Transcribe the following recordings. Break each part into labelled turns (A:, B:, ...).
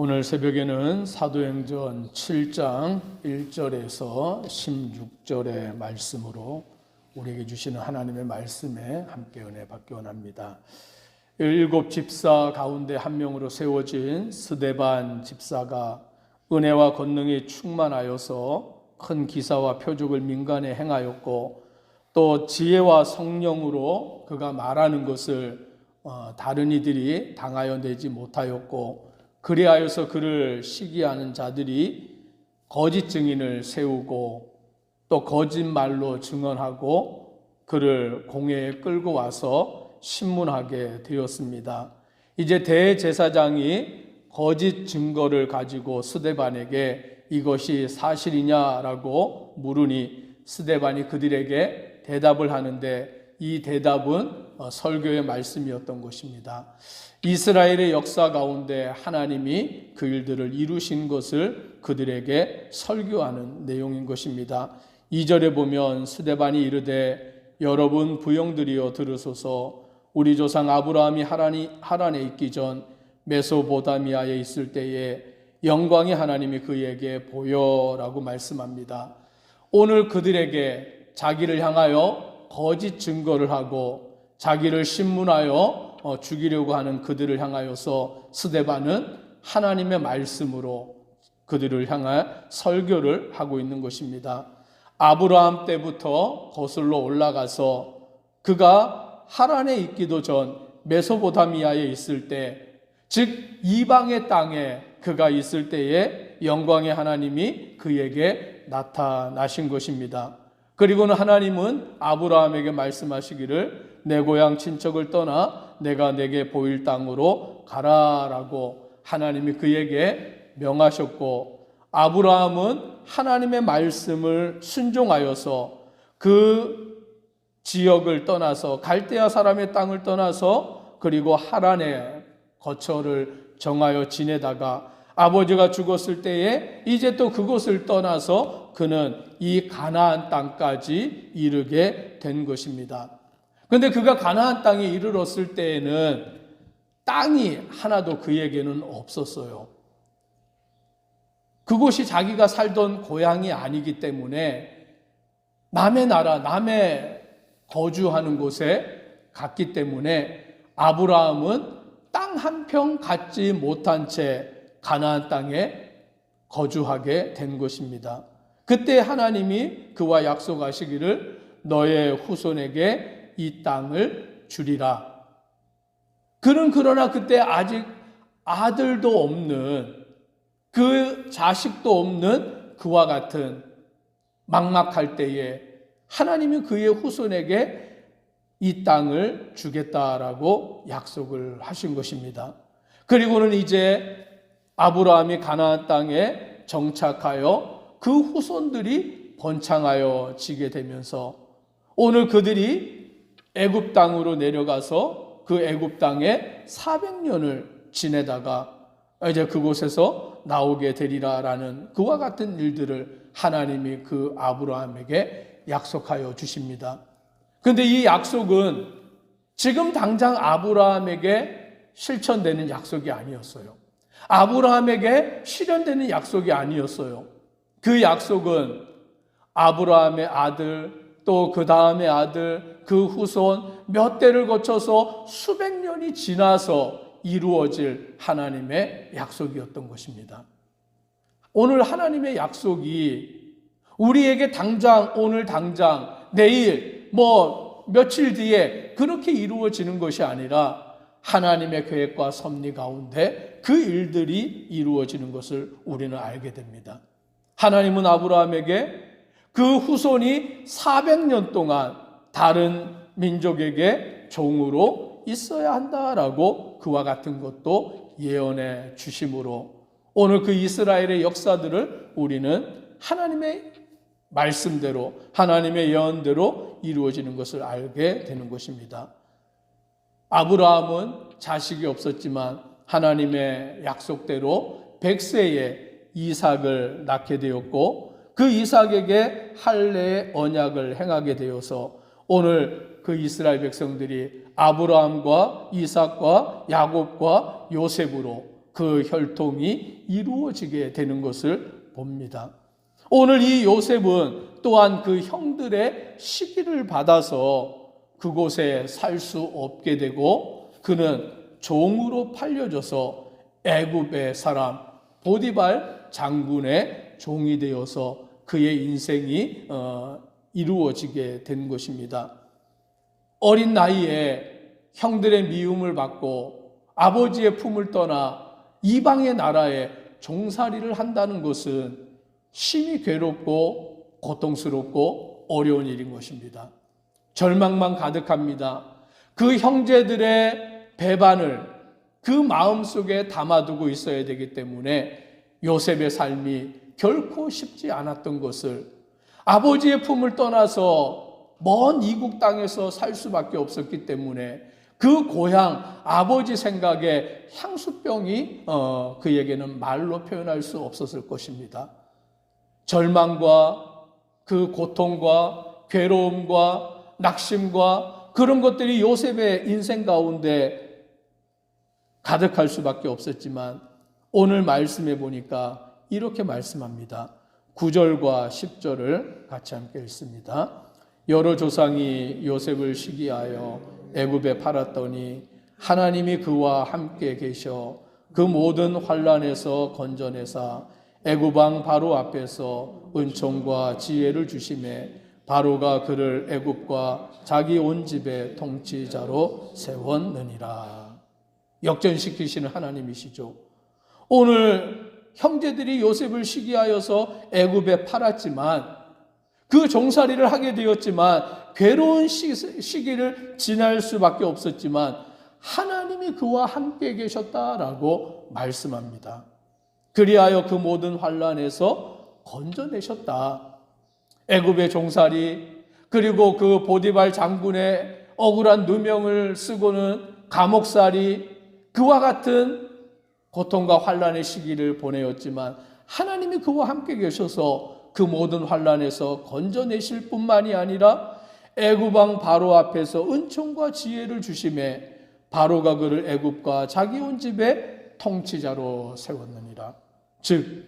A: 오늘 새벽에는 사도행전 7장 1절에서 16절의 말씀으로 우리에게 주시는 하나님의 말씀에 함께 은혜 받기 원합니다. 7 집사 가운데 한 명으로 세워진 스데반 집사가 은혜와 권능이 충만하여서 큰 기사와 표적을 민간에 행하였고, 또 지혜와 성령으로 그가 말하는 것을 다른 이들이 당하여 내지 못하였고, 그리하여서 그를 시기하는 자들이 거짓 증인을 세우고 또 거짓말로 증언하고 그를 공회에 끌고 와서 신문하게 되었습니다. 이제 대제사장이 거짓 증거를 가지고 스데반에게 이것이 사실이냐라고 물으니 스데반이 그들에게 대답을 하는데, 이 대답은 설교의 말씀이었던 것입니다. 이스라엘의 역사 가운데 하나님이 그 일들을 이루신 것을 그들에게 설교하는 내용인 것입니다. 2절에 보면 스데반이 이르되 여러분 부형들이여 들으소서. 우리 조상 아브라함이 하란에 있기 전 메소보다미아에 있을 때에 영광의 하나님이 그에게 보여라고 말씀합니다. 오늘 그들에게 자기를 향하여 거짓 증거를 하고 자기를 신문하여 죽이려고 하는 그들을 향하여서 스데반은 하나님의 말씀으로 그들을 향해 설교를 하고 있는 것입니다. 아브라함 때부터 거슬러 올라가서 그가 하란에 있기도 전 메소보다미아에 있을 때, 즉 이방의 땅에 그가 있을 때에 영광의 하나님이 그에게 나타나신 것입니다. 그리고는 하나님은 아브라함에게 말씀하시기를 내 고향 친척을 떠나 내가 내게 보일 땅으로 가라라고 하나님이 그에게 명하셨고, 아브라함은 하나님의 말씀을 순종하여서 그 지역을 떠나서 갈대아 사람의 땅을 떠나서 그리고 하란에 거처를 정하여 지내다가 아버지가 죽었을 때에 이제 또 그곳을 떠나서 그는 이 가나안 땅까지 이르게 된 것입니다. 그런데 그가 가나안 땅에 이르렀을 때에는 땅이 하나도 그에게는 없었어요. 그곳이 자기가 살던 고향이 아니기 때문에 남의 나라, 남의 거주하는 곳에 갔기 때문에 아브라함은 땅 한 평 갖지 못한 채 가나안 땅에 거주하게 된 것입니다. 그때 하나님이 그와 약속하시기를 너의 후손에게 이 땅을 주리라. 그러나 그때 아직 아들도 없는, 그 자식도 없는 그와 같은 막막할 때에 하나님이 그의 후손에게 이 땅을 주겠다라고 약속을 하신 것입니다. 그리고는 이제 아브라함이 가나안 땅에 정착하여 그 후손들이 번창하여 지게 되면서 오늘 그들이 애굽 땅으로 내려가서 그 애굽 땅에 400년을 지내다가 이제 그곳에서 나오게 되리라라는 그와 같은 일들을 하나님이 그 아브라함에게 약속하여 주십니다. 그런데 이 약속은 지금 당장 아브라함에게 실천되는 약속이 아니었어요. 아브라함에게 실현되는 약속이 아니었어요. 그 약속은 아브라함의 아들, 또 그 다음의 아들, 그 후손 몇 대를 거쳐서 수백 년이 지나서 이루어질 하나님의 약속이었던 것입니다. 오늘 하나님의 약속이 우리에게 당장, 오늘 당장, 내일, 며칠 뒤에 그렇게 이루어지는 것이 아니라 하나님의 계획과 섭리 가운데 그 일들이 이루어지는 것을 우리는 알게 됩니다. 하나님은 아브라함에게 그 후손이 400년 동안 다른 민족에게 종으로 있어야 한다라고 그와 같은 것도 예언해 주심으로 오늘 그 이스라엘의 역사들을 우리는 하나님의 말씀대로, 하나님의 예언대로 이루어지는 것을 알게 되는 것입니다. 아브라함은 자식이 없었지만 하나님의 약속대로 100세에 이삭을 낳게 되었고, 그 이삭에게 할례의 언약을 행하게 되어서 오늘 그 이스라엘 백성들이 아브라함과 이삭과 야곱과 요셉으로 그 혈통이 이루어지게 되는 것을 봅니다. 오늘 이 요셉은 또한 그 형들의 시기를 받아서 그곳에 살 수 없게 되고 그는 종으로 팔려져서 애굽의 사람 보디발 장군의 종이 되어서 그의 인생이 이루어지게 된 것입니다. 어린 나이에 형들의 미움을 받고 아버지의 품을 떠나 이방의 나라에 종살이를 한다는 것은 심히 괴롭고 고통스럽고 어려운 일인 것입니다. 절망만 가득합니다. 그 형제들의 배반을 그 마음속에 담아두고 있어야 되기 때문에 요셉의 삶이 결코 쉽지 않았던 것을 아버지의 품을 떠나서 먼 이국 땅에서 살 수밖에 없었기 때문에 그 고향 아버지 생각에 향수병이 그에게는 말로 표현할 수 없었을 것입니다. 절망과 그 고통과 괴로움과 낙심과 그런 것들이 요셉의 인생 가운데 가득할 수밖에 없었지만 오늘 말씀해 보니까 이렇게 말씀합니다. 9절과 10절을 같이 함께 읽습니다. 여러 조상이 요셉을 시기하여 애굽에 팔았더니 하나님이 그와 함께 계셔 그 모든 환난에서 건져내사 애굽 왕 바로 앞에서 은총과 지혜를 주심에 바로가 그를 애굽과 자기 온 집의 통치자로 세웠느니라. 역전시키시는 하나님이시죠. 오늘 형제들이 요셉을 시기하여서 애굽에 팔았지만 그 종살이를 하게 되었지만 괴로운 시기를 지날 수밖에 없었지만 하나님이 그와 함께 계셨다라고 말씀합니다. 그리하여 그 모든 환난에서 건져내셨다. 애굽의 종살이 그리고 그 보디발 장군의 억울한 누명을 쓰고는 감옥살이 그와 같은 고통과 환난의 시기를 보내었지만 하나님이 그와 함께 계셔서 그 모든 환난에서 건져내실 뿐만이 아니라 애굽 왕 바로 앞에서 은총과 지혜를 주심에 바로가 그를 애굽과 자기 온 집의 통치자로 세웠느니라. 즉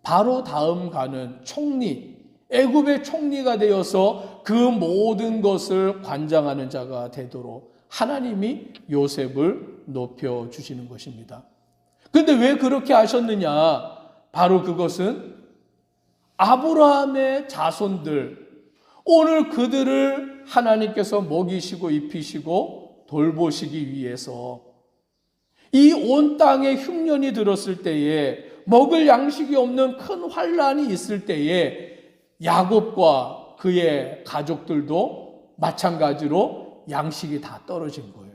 A: 바로 다음 가는 총리, 애굽의 총리가 되어서 그 모든 것을 관장하는 자가 되도록 하나님이 요셉을 높여주시는 것입니다. 그런데 왜 그렇게 하셨느냐? 바로 그것은 아브라함의 자손들, 오늘 그들을 하나님께서 먹이시고 입히시고 돌보시기 위해서 이 온 땅에 흉년이 들었을 때에 먹을 양식이 없는 큰 환난이 있을 때에 야곱과 그의 가족들도 마찬가지로 양식이 다 떨어진 거예요.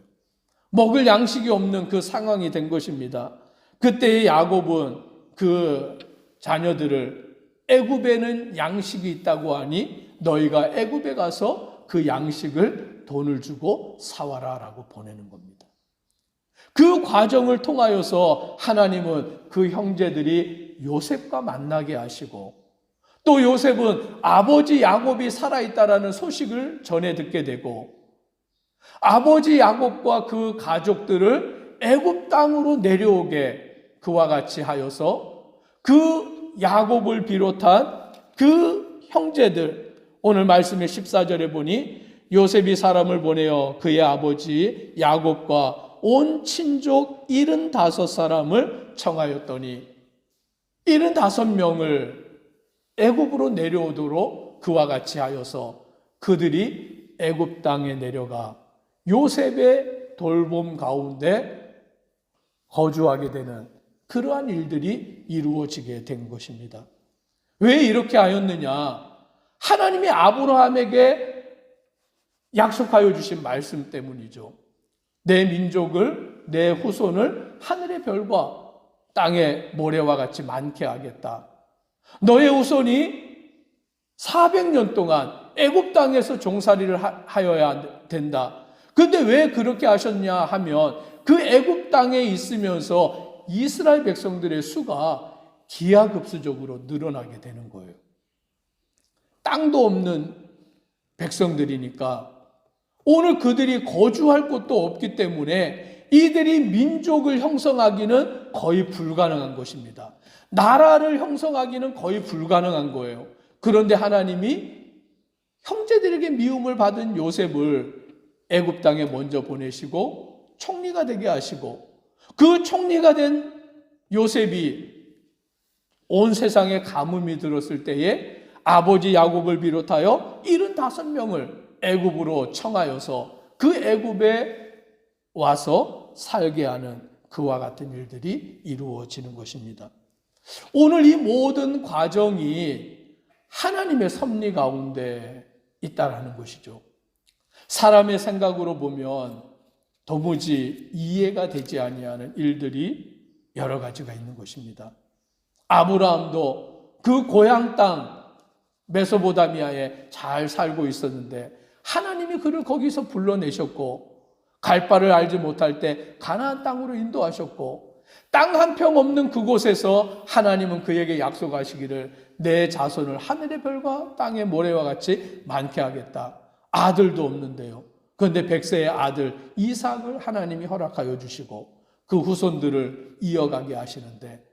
A: 먹을 양식이 없는 그 상황이 된 것입니다. 그때 야곱은 그 자녀들을 애굽에는 양식이 있다고 하니 너희가 애굽에 가서 그 양식을 돈을 주고 사와라 라고 보내는 겁니다. 그 과정을 통하여서 하나님은 그 형제들이 요셉과 만나게 하시고 또 요셉은 아버지 야곱이 살아있다라는 소식을 전해 듣게 되고 아버지 야곱과 그 가족들을 애굽 땅으로 내려오게 그와 같이 하여서 그 야곱을 비롯한 그 형제들, 오늘 말씀의 14절에 보니 요셉이 사람을 보내어 그의 아버지 야곱과 온 친족 75사람을 청하였더니 75명을 애굽으로 내려오도록 그와 같이 하여서 그들이 애굽 땅에 내려가 요셉의 돌봄 가운데 거주하게 되는 그러한 일들이 이루어지게 된 것입니다. 왜 이렇게 하였느냐? 하나님이 아브라함에게 약속하여 주신 말씀 때문이죠. 내 민족을, 내 후손을 하늘의 별과 땅의 모래와 같이 많게 하겠다. 너의 후손이 400년 동안 애굽 땅에서 종살이를 하여야 된다. 그런데 왜 그렇게 하셨냐 하면 그 애굽 땅에 있으면서 이스라엘 백성들의 수가 기하급수적으로 늘어나게 되는 거예요. 땅도 없는 백성들이니까 오늘 그들이 거주할 곳도 없기 때문에 이들이 민족을 형성하기는 거의 불가능한 것입니다. 나라를 형성하기는 거의 불가능한 거예요. 그런데 하나님이 형제들에게 미움을 받은 요셉을 애굽 땅에 먼저 보내시고 총리가 되게 하시고, 그 총리가 된 요셉이 온 세상에 가뭄이 들었을 때에 아버지 야곱을 비롯하여 75명을 애굽으로 청하여서 그 애굽에 와서 살게 하는 그와 같은 일들이 이루어지는 것입니다. 오늘 이 모든 과정이 하나님의 섭리 가운데 있다라는 것이죠. 사람의 생각으로 보면 도무지 이해가 되지 아니하는 일들이 여러 가지가 있는 것입니다. 아브라함도 그 고향 땅 메소포타미아에 잘 살고 있었는데 하나님이 그를 거기서 불러내셨고, 갈 바를 알지 못할 때 가나안 땅으로 인도하셨고, 땅 한 평 없는 그곳에서 하나님은 그에게 약속하시기를 내 자손을 하늘의 별과 땅의 모래와 같이 많게 하겠다. 아들도 없는데요. 그런데 100세의 아들 이삭을 하나님이 허락하여 주시고 그 후손들을 이어가게 하시는데,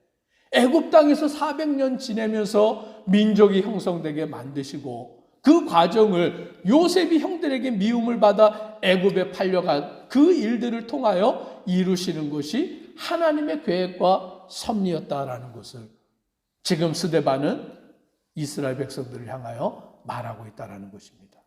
A: 애굽 땅에서 400년 지내면서 민족이 형성되게 만드시고, 그 과정을 요셉이 형들에게 미움을 받아 애굽에 팔려간 그 일들을 통하여 이루시는 것이 하나님의 계획과 섭리였다라는 것을 지금 스데반은 이스라엘 백성들을 향하여 말하고 있다라는 것입니다.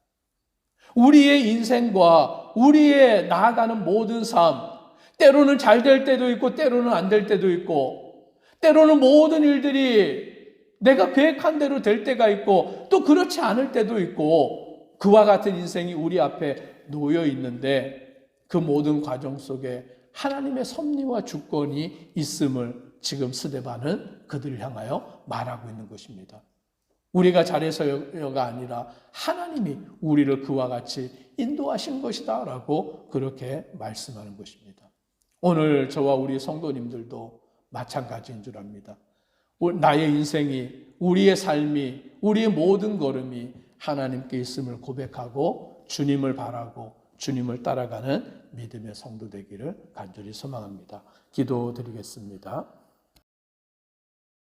A: 우리의 인생과 우리의 나아가는 모든 삶, 때로는 잘 될 때도 있고 때로는 안 될 때도 있고, 때로는 모든 일들이 내가 계획한 대로 될 때가 있고 또 그렇지 않을 때도 있고, 그와 같은 인생이 우리 앞에 놓여 있는데 그 모든 과정 속에 하나님의 섭리와 주권이 있음을 지금 스데반은 그들을 향하여 말하고 있는 것입니다. 우리가 잘해서가 아니라 하나님이 우리를 그와 같이 인도하신 것이다 라고 그렇게 말씀하는 것입니다. 오늘 저와 우리 성도님들도 마찬가지인 줄 압니다. 나의 인생이, 우리의 삶이, 우리의 모든 걸음이 하나님께 있음을 고백하고 주님을 바라고 주님을 따라가는 믿음의 성도 되기를 간절히 소망합니다. 기도드리겠습니다.